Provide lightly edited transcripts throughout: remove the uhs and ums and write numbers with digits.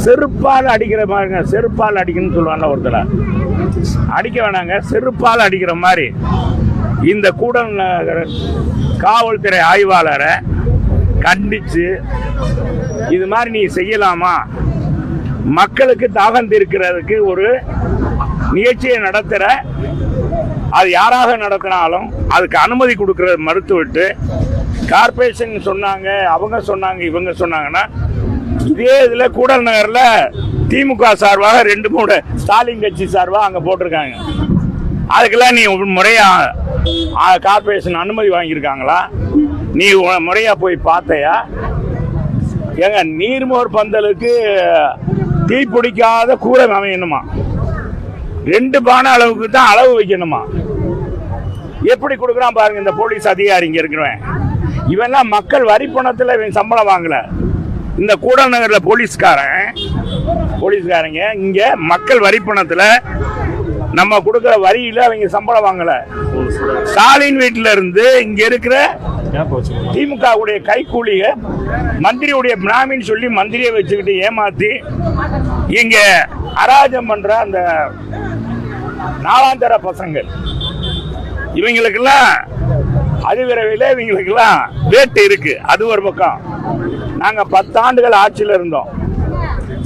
செருப்பால் அடிக்கிற மாதிரி, செருப்பால் அடிக்கணும்னு சொல்லுவாங்க ஒருத்தர, அடிக்க வேணாங்க, செருப்பால் அடிக்கிற மாதிரி இந்த கூடல் காவல்துறை ஆய்வாளரை கண்டிச்சு இது மாதிரி நீ செய்யலாமா, மக்களுக்கு தாகம் தீர்க்கிறதுக்கு ஒரு நிகழ்ச்சியை நடத்துற, அது யாராக நடத்தினாலும் அதுக்கு அனுமதி கொடுக்கறது மறுத்துவிட்டு கார்பரேஷன் சொன்னாங்க, அவங்க சொன்னாங்க, இவங்க சொன்னாங்கன்னா, இதே இதில் கூடல் நகரில் திமுக சார்பாக 2-3 ஸ்டாலின் கட்சி சார்பாக அங்கே போட்டிருக்காங்க. அதுக்கெல்லாம் நீ முறையா கார்பரேஷன் அனுமதி வாங்கியிருக்காங்களா? நீ முறையா போய் பார்த்தையா? ஏங்க, நீர்மோர் பந்தலுக்கு தீ பிடிக்காத கூரை அமையணுமா? 2 பானை அளவுக்கு தான் அளவு வைக்கணுமா? எப்படி கொடுக்குறான் பாருங்க இந்த போலீஸ் அதிகாரி. இங்க இருக்கிறவன் இவெல்லாம் மக்கள் வரி பணத்தில் இவன் சம்பளம் வாங்கல. இந்த கூடல் நகரில் போலீஸ்காரங்க இங்க மக்கள் வரி பணத்தில் நம்ம கொடுக்குற வரியில அவங்க சம்பளம் வாங்கல. ஸ்டாலின் வீட்டில இருந்து இங்க இருக்கிற திமுக உடைய கைக்கூலிய மந்திரியுடைய பிராமின்னு சொல்லி மந்திரியை வச்சுக்கிட்டு ஏமாத்தி இங்க அராஜம் பண்ற அந்த நாலாந்தர பசங்கள், இவங்களுக்கெல்லாம் அதிவிரைவில் இவங்களுக்கெல்லாம் வேட்டு இருக்கு. அது ஒரு பக்கம். நாங்க 10 ஆண்டுகள் ஆட்சியில் இருந்தோம்.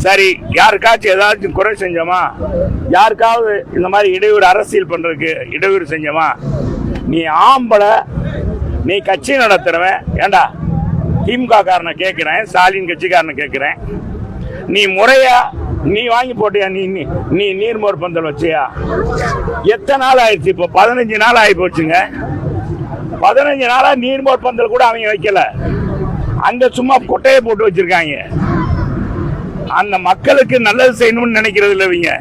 சரி, யாருக்காச்சும் ஏதாச்சும் குறை செஞ்சோமா? யாருக்காவது இந்த மாதிரி இடையூறு அரசியல் பண்றதுக்கு இடையூறு செஞ்சோமா? நீ ஆம்பளை, நீ கட்சி நடத்துறவன். ஏண்டா, திமுக காரனை கேட்கிறேன், ஸ்டாலின் கட்சிக்காரனை கேட்கிறேன், நீ முறையா நீ வாங்கி போட்டியா? நீ நீர்மோர் பந்தல் வச்சியா? எத்தனை நாள் ஆயிடுச்சு? இப்போ 15 நாள் ஆகி போச்சுங்க. 15 நாளா நீர்மோர் பந்தல் கூட அவங்க வைக்கல. அங்க சும்மா கொட்டையை போட்டு வச்சிருக்காங்க. அந்த மக்களுக்கு நல்லது செய்யணும்னு நினைக்கிறது இல்லை. இவங்க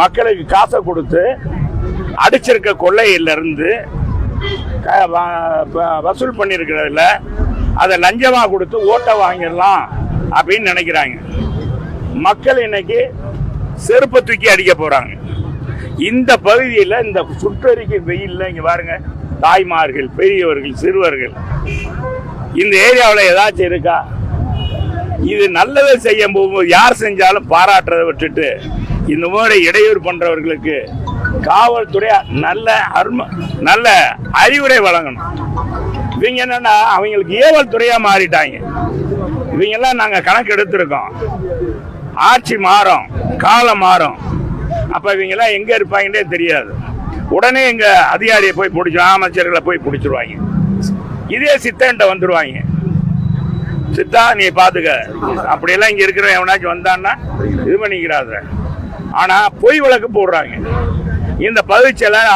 மக்களுக்கு காசை கொடுத்து அடிச்சிருக்க கொள்ளையில இருந்து வசூல் பண்ணிருக்கிறதுல அதை லஞ்சமா கொடுத்து ஓட்டை வாங்கிடலாம் அப்படின்னு நினைக்கிறாங்க. மக்கள் இன்னைக்கு செருப்பை தூக்கி அடிக்க போறாங்க. இந்த பகுதியில் இந்த சுற்றறிக்கை வெயில்ல இங்க பாருங்க, தாய்மார்கள், பெரியவர்கள், சிறுவர்கள் இந்த ஏரியாவில் ஏதாச்சும் இருக்கா? இது நல்லதை செய்யும் போகும்போது யார் செஞ்சாலும் பாராட்டுறதை விட்டுட்டு இந்த மாதிரி இடையூறு பண்றவர்களுக்கு காவல்துறை நல்ல அறிவுரை வழங்கணும். இவங்க என்னன்னா அவங்களுக்கு ஏவல் துறையா மாறிட்டாங்க. இவங்க எல்லாம் நாங்க கணக்கு எடுத்திருக்கோம். ஆட்சி மாறும், காலம் மாறும், அப்ப இவங்க எல்லாம் எங்க இருப்பாங்கன்னே தெரியாது. உடனே எங்க அதிகாரியை போய் பிடிச்சி, அமைச்சர்களை போய் பிடிச்சிருவாங்க. இதே சித்தன்ட்ட வந்துருவாங்க. சித்தா நீ பாத்துக்க, அப்படியெல்லாம் இங்க இருக்கிற எவனாச்சும் வந்தான்னா இது பண்ணிக்கிறாங்க. ஆனா பொய் வழக்கு போடுறாங்க. இந்த பகுதிச்செயலர்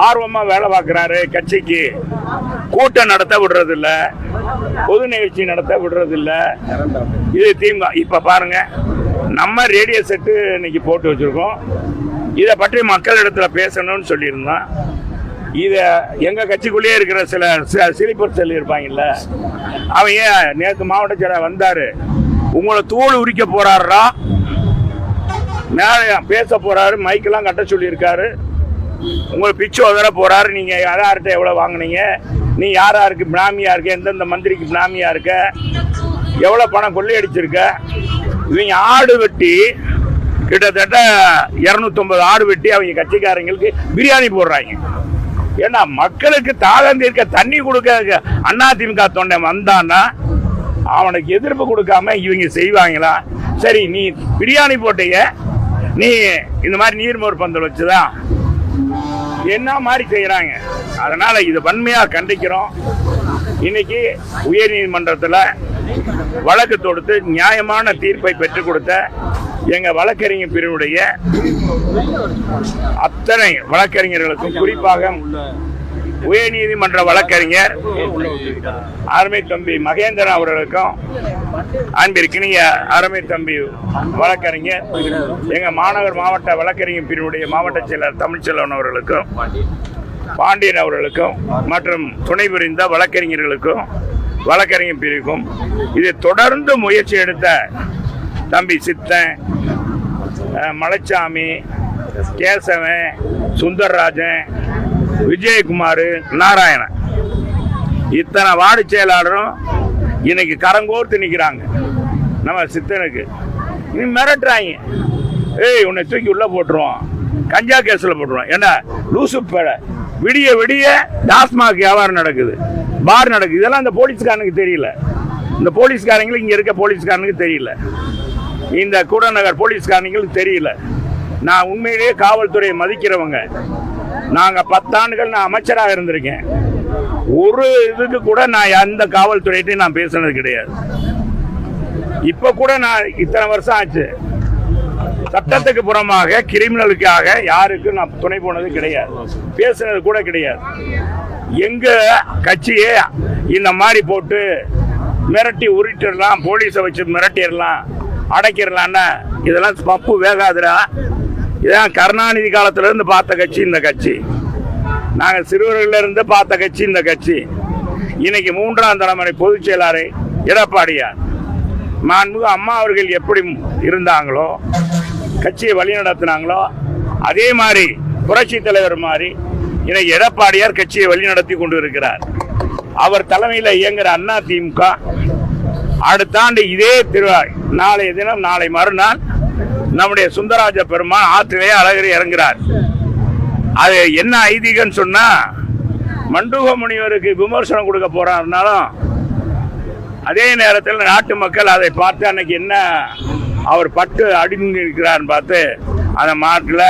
ஆர்வமா வேலை பார்க்கிறாரு, கட்சிக்கு கூட்டம் நடத்த விடுறது இல்ல, பொது நிகழ்ச்சி நடத்த விடுறது இல்ல. இது திமுக. இப்ப பாருங்க, நம்ம ரேடியோ செட்டு இன்னைக்கு போட்டு வச்சிருக்கோம். இதை பற்றி மக்கள் இடத்துல பேசணும்னு சொல்லியிருந்தோம். இத எங்க கட்சிக்குள்ளேயே இருக்கிற சில சிலிப்பர் செல் இருப்பாங்கல்ல, அவங்க நேற்று மாவட்ட செயலர் வந்தாரு, உங்களை தூள் உரிக்க போறாரா, பேச போறாரு, மைக்கெல்லாம் கட்ட சொல்லி இருக்காரு, உங்களை பிச்சு உதற போறாரு, நீங்க யார்கிட்ட எவ்வளவு வாங்கினீங்க, நீ யாருக்கு பிராமியா இருக்க, எந்தெந்த மந்திரிக்கு பிராமியா இருக்க, எவ்வளவு பணம் கொள்ளையடிச்சிருக்க. இவங்க ஆடு வெட்டி கிட்டத்தட்ட 250 ஆடு வெட்டி அவங்க கட்சிக்காரங்களுக்கு பிரியாணி போடுறாங்க. ஏன்னா மக்களுக்கு தாகம் தீர்க்க தண்ணி கொடுக்க அதிமுக தொண்டை வந்தான்னா அவனுக்கு எதிர்ப்பு கொடுக்காம இவங்க செய்வாங்களா? சரி, நீ பிரியாணி போட்டீங்க, நீ இந்த மாதிரி நீர்மோர் பந்தல் வச்சுதான் என்ன மாதிரி செய்யறாங்க. அதனால இது வன்மையா கண்டிக்கிறோம். இன்னைக்கு உயர் நீதிமன்றத்தில் வழக்கு தொடுத்து நியாயமான தீர்ப்பை பெற்றுக் கொடுத்த எங்க வழக்கறிஞர் பிரிவுடைய அத்தனை வழக்கறிஞர்களுக்கும், குறிப்பாக உயர் நீதிமன்ற வழக்கறிஞர் அருமை தம்பி மகேந்திரன் அவர்களுக்கும், அன்பிற்கினிய அருமை தம்பி வழக்கறிஞர் எங்க மாநகர் மாவட்ட வழக்கறிஞர் பிரிவுடைய மாவட்ட செயலர் தமிழ்ச்செல்வன் அவர்களுக்கும், பாண்டியன் அவர்களுக்கும் மற்றும் துணை புரிந்த வழக்கறிஞர்களுக்கும், வழக்கறிஞர் பிரிவுக்கும், இதை தொடர்ந்து முயற்சி எடுத்த தம்பி சித்தன், மலைச்சாமி, கேசவன், சுந்தரராஜன், விஜயகுமார், நாராயணன், இத்தனை வார்டு செயலாளரும் இன்னைக்கு கரங்கோர்த்து நிற்கிறாங்க. நம்ம சித்தனுக்கு. நீ மிரட்டுறாங்க, ஏய் உன்னை தூக்கி உள்ள போட்டுருவோம், கஞ்சா கேஸ்ல போட்டுருவோம். ஏன்னா லூசு பேட விடிய விடிய டாஸ்மாக் வியாபாரம் நடக்குது, பார் நடக்குது. இதெல்லாம் இந்த போலீஸ்காரனுக்கு தெரியல. இந்த போலீஸ்காரங்களுக்கு இங்க இருக்க போலீஸ்காரனுக்கு தெரியல, இந்த கூடநகர் போலீஸ்காரங்களுக்கு தெரியல. நான் உண்மையிலேயே காவல்துறையை மதிக்கிறவங்க. நாங்க 10 ஆண்டுகள் நான் அமைச்சராக இருந்திருக்கேன். ஒரு இதுக்கு கூட நான் எந்த காவல்துறையிட்டையும் நான் பேசுனது கிடையாது. இப்ப கூட நான் இத்தனை வருஷம் ஆச்சு, சட்டத்துக்கு புறமாக கிரிமினலுக்காக யாருக்கும் நான் துணை போனது கிடையாது, பேசுனது கூட கிடையாது. எங்க கட்சியே இந்த மாதிரி போட்டு மிரட்டி உருட்டிடலாம், போலீஸை வச்சு மிரட்டிடலாம், அடைக்கிடலான்னா இதெல்லாம் பப்பு வேகாதுரா. இதான் கருணாநிதி காலத்துல இருந்து பார்த்த கட்சி இந்த கட்சி. நாங்க சிறுவர்கள இருந்து பார்த்த கட்சி இந்த கட்சி. இன்னைக்கு 3ஆம் தலைமுறை பொதுச் செயலாளர் எடப்பாடியார், மாண்புமிகு அம்மா அவர்கள் எப்படி இருந்தாங்களோ, கட்சியை வழி நடத்தினாங்களோ, அதே மாதிரி புரட்சி தலைவர் மாதிரி இன்னைக்கு எடப்பாடியார் கட்சியை வழி நடத்தி கொண்டு இருக்கிறார். அவர் தலைமையில் இயங்குற அதிமுக அடுத்த ஆண்டு இதே திருவாய் நாளைய தினம், நாளை மறுநாள் நம்முடைய சுந்தரராஜ பெருமான் ஆற்றிலே அழகரி இறங்குறார். அது என்ன ஐதீகம்னு சொன்னா, மண்டூக முனிவருக்கு விமர்சனம் கொடுக்க போறாருனாலும் அதே நேரத்தில் நாட்டு மக்கள் அதை பார்த்து அன்னைக்கு என்ன அவர் பட்டு அடிந்து இருக்கிறார்னு பார்த்து அந்த மாட்டில்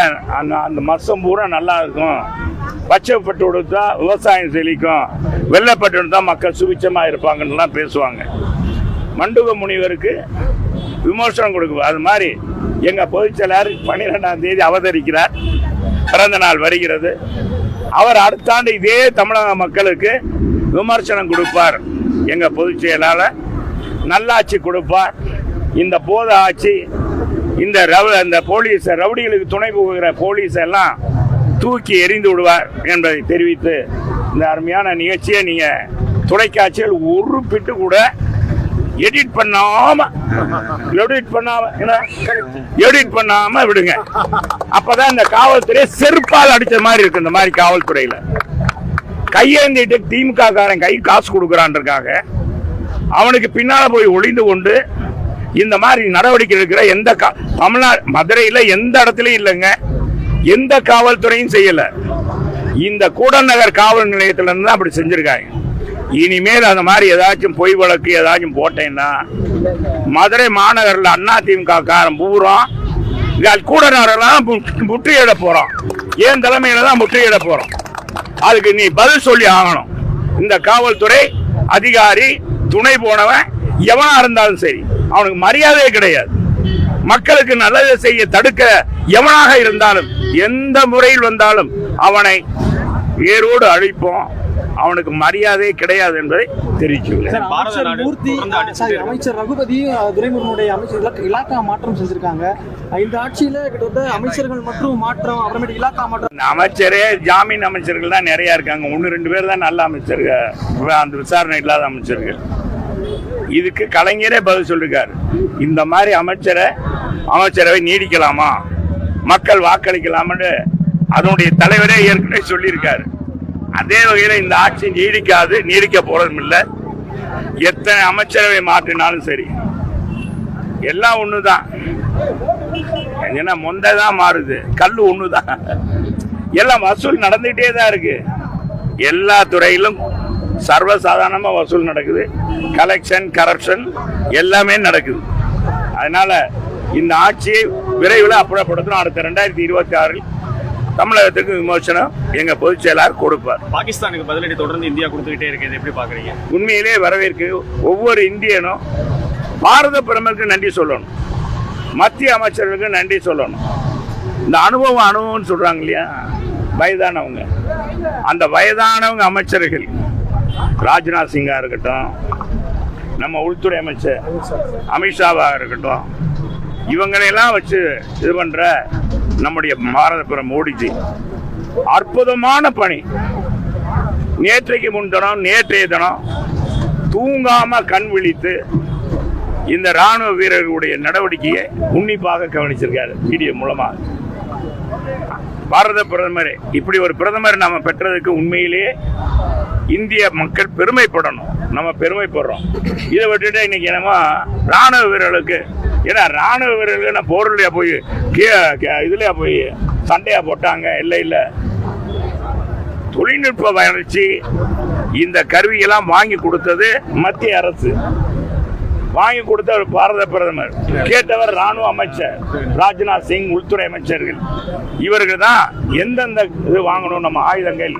அந்த மசம் பூரா நல்லா இருக்கும், பச்சைப்பட்டு கொடுத்தா விவசாயம் செழிக்கும், வெள்ளைப்பட்டு கொடுத்தா மக்கள் சுபிச்சமா இருப்பாங்கன்னு பேசுவாங்க. மண்டூக முனிவருக்கு விமர்சனம் கொடுக்கும். அது மாதிரி எங்க பொதுச் செயலாளர் 12ஆம் தேதி அவதரிக்கிறார், பிறந்த நாள் வருகிறது. அவர் அடுத்த ஆண்டு இதே தமிழக மக்களுக்கு விமர்சனம் கொடுப்பார். எங்க பொதுச் செயலாளர் நல்லாட்சி கொடுப்பார். இந்த போத ஆட்சி, இந்த போலீஸ் ரவுடிகளுக்கு துணை போகிற போலீஸ் எல்லாம் தூக்கி எறிந்து விடுவார் என்பதை தெரிவித்து இந்த அருமையான நிகழ்ச்சியை நீங்க தொலைக்காட்சியில் ஒரு பிட்டு கூட எடிட் பண்ணாம விடுங்க. அப்பதான் இந்த காவல்துறை செருப்பால் அடிச்ச மாதிரி இருக்கு. இந்த மாதிரி காவல்துறையில கையேந்திட்டு திமுக காரன் கை காசு கொடுக்கறான்றதுக்காக அவனுக்கு பின்னால போய் ஒளிந்து கொண்டு இந்த மாதிரி நடவடிக்கை எடுக்கிற எந்த தமிழ்நாடு மதுரையில எந்த இடத்துலயும் இல்லைங்க, எந்த காவல்துறையும் செய்யல. இந்த கூடநகர் காவல் நிலையத்துல இருந்து தான் அப்படி செஞ்சிருக்காங்க. இனிமேல் அந்த மாதிரி ஏதாச்சும் பொய் வழக்கு ஏதாச்சும் போட்டேன்னா மதுரை மாநகரில் அதிமுக காரன் பூரா கூடநகரெல்லாம் முற்றுகையிட போறோம். ஏன் தலைமையில தான் முற்றுகையிட போறோம். அதுக்கு நீ பதில் சொல்லி ஆகணும். இந்த காவல்துறை அதிகாரி துணை போனவன் எவனா இருந்தாலும் சரி, அவனுக்கு மரியாதையே கிடையாது. மக்களுக்கு நல்லதை செய்ய தடுக்க எவனாக இருந்தாலும் எந்த முறையில் வந்தாலும் அவனை வேரோடு அழிப்போம். அவனுக்கு மரியாதை கிடையாது என்பதை தெரிவிச்சுள்ளேன். அமைச்சர் ரகுபதி துரைமுருகனுடைய அமைச்சர் இலாக்கா மாற்றம் செஞ்சிருக்காங்க. இந்த ஆட்சியில கிட்டத்தட்ட அமைச்சர்கள் மற்றும் மாற்றம், அப்புறமேட்டு இலாக்கா மாற்றம். அமைச்சரே ஜாமீன் அமைச்சர்கள் தான் நிறைய இருக்காங்க. 1-2 பேர் தான் நல்ல அமைச்சர்கள், அந்த விசாரணை இல்லாத அமைச்சர்கள். இதுக்கு கலைஞரே பதில் சொல்லிருக்காரு. இந்த மாதிரி அமைச்சரவை நீடிக்கலாமா, மக்கள் வாக்களிக்கலாம்னு அதனுடைய தலைவரே ஏற்கனவே சொல்லியிருக்காரு. அதே வகையில் இந்த ஆட்சி நீடிக்க போறதும் இல்லை. எத்தனை அமைச்சரவை மாற்றினாலும் சரி எல்லாம் ஒண்ணுதான். ஏன்னா மொந்தான் மாறுது, கல்லு ஒண்ணுதான். எல்லாம் வசூல் நடந்துகிட்டே தான் இருக்கு. எல்லா துறையிலும் சர்வசாதாரணமா வசூல் நடக்குது. கலெக்ஷன், கரப்ஷன் எல்லாமே நடக்குது. அதனால இந்த ஆட்சியை விரைவில் அப்புறப்படுத்தணும். அடுத்த 2026 தமிழகத்துக்கு விமோசனம் எங்க பொதுச் செயலாளர் கொடுப்பார். பாகிஸ்தானுக்கு பதிலடி தொடர்ந்து இந்தியா கொடுத்துக்கிட்டே இருக்கு, எப்படி பாக்குறீங்க? உண்மையிலே வரவேற்கு ஒவ்வொரு இந்தியனும் பாரத பிரதமருக்கு நன்றி சொல்லணும், மத்திய அமைச்சர்களுக்கு நன்றி சொல்லணும். இந்த அனுபவம்னு சொல்றாங்க இல்லையா, வயதானவங்க, அந்த வயதானவங்க அமைச்சர்கள், ராஜ்நாத் சிங்கா இருக்கட்டும், நம்ம உள்துறை அமைச்சர் அமித்ஷாவா இருக்கட்டும், இவங்களையெல்லாம் வச்சு இது பண்ற நம்முடைய பாரத பிரதமர் மோடிஜி அற்புதமான பணி. நேற்றைய தினம் தூங்காம கண் விழித்து இந்த ராணுவ வீரர்களுடைய நடவடிக்கையை உன்னிப்பாக கவனிச்சிருக்காரு வீடியோ மூலமா. பாரத பிரதமர் இப்படி ஒரு பிரதமர் நாம பெற்றதுக்கு உண்மையிலேயே இந்திய மக்கள் பெருமைப்படணும். நம்ம பெருமைப்படுறோம். இதை விட்டுட்டு இன்னைக்கு என்னமோ ராணுவ வீரர்களுக்கு, ஏன்னா ராணுவ வீரர்களுக்கு நான் போர்லையா போய் இதுலயா போய் சண்டையா போட்டாங்க? இல்லை, தொழில்நுட்ப வளர்ச்சி இந்த கருவியெல்லாம் வாங்கி கொடுத்தது மத்திய அரசு, வாங்கி கொடுத்த பாரத பிரதமர், கேட்டவர் ராணுவ அமைச்சர் ராஜ்நாத் சிங், உள்துறை அமைச்சர்கள். இவர்கள் தான் எந்தெந்த இது வாங்கணும், நம்ம ஆயுதங்கள்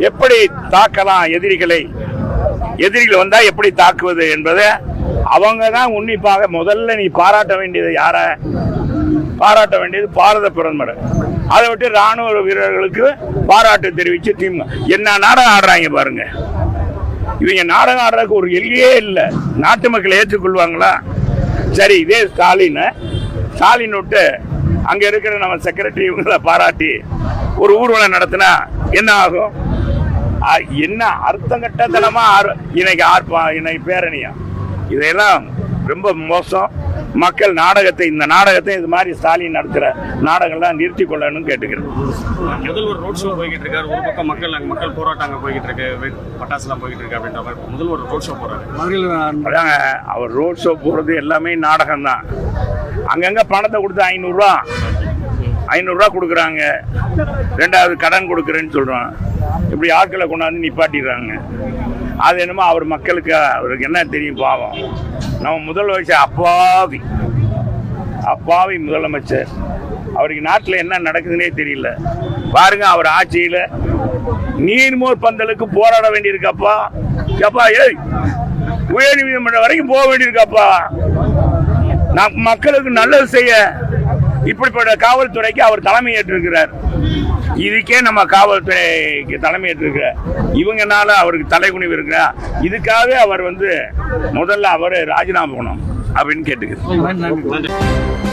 எப்படி தாக்கலாம், எதிரிகள் வந்தா எப்படி தாக்குவது என்பதை அவங்க தான் உன்னிப்பாக. முதல்ல நீ பாராட்ட வேண்டியது யார? பாராட்ட வேண்டியது பாரத பிரதமர். அதை விட்டு ராணுவ வீரர்களுக்கு பாராட்டு தெரிவிச்சு திமுக என்ன நாடகம் ஆடுறாங்க பாருங்க. இவங்க நாடகம் ஆடுறதுக்கு ஒரு எல்லையே இல்லை. நாட்டு மக்கள் ஏற்றுக்கொள்வாங்களா? சரி, இதே ஸ்டாலின் விட்டு அங்க இருக்கிற நம்ம செக்ரட்டரி இவங்களை பாராட்டி ஒரு ஊர்வலம் நடத்தினா என்ன ஆகும்? என்ன அர்த்தம் கட்டத்தனமா இன்னைக்கு பேரணியா? இதையெல்லாம் ரொம்ப மோசம். மக்கள் இந்த நாடகத்தை இது மாதிரி ஸ்டாலின் நடத்துற நாடகம்லாம் நிறுத்தி கொள்ளணும்னு கேட்டுக்கிறேன். முதல்வர் ரோட் ஷோ போய்கிட்டு இருக்காரு. ஒரு பக்கம் மக்கள் போராட்டங்க போய்கிட்டு இருக்கு, பட்டாசுலாம் போய்கிட்டு இருக்கு அப்படின்ற மாதிரி முதல்வர் ரோட் ஷோ போறாரு. அதாங்க, அவர் ரோட் ஷோ போறது எல்லாமே நாடகம் தான். அங்கங்க பணத்தை கொடுத்து 500 கொடுக்குறாங்க. 2வது கடன் கொடுக்குறேன்னு சொல்றான். இப்படி ஆட்களை கொண்டாந்து நிப்பாட்டிடுறாங்க. அது என்னமோ அவருக்கு என்ன தெரியும்? பாவம். நம்ம முதலமைச்சர் அப்பாவி முதலமைச்சர். அவருக்கு நாட்டில் என்ன நடக்குதுன்னே தெரியல. பாருங்க, அவர் ஆட்சியில் நீர்மோர் பந்தலுக்கு போராட வேண்டியிருக்கப்பா. ஏய், உயர் நீதிமன்றம் வரைக்கும் போக வேண்டியிருக்காப்பா. மக்களுக்கு நல்லது செய்ய இப்படிப்பட்ட காவல்துறைக்கு அவர் தலைமையேற்றிருக்கிறார். இதுக்கே நம்ம காவல்துறைக்கு தலைமையேற்றிருக்கிறார். இவங்கனால அவருக்கு தலைகுனிவு இருக்கிறார். இதுக்காகவே அவர் முதல்ல அவர் ராஜினாமா பண்ணணும் அப்படின்னு கேட்டுக்கிறார்.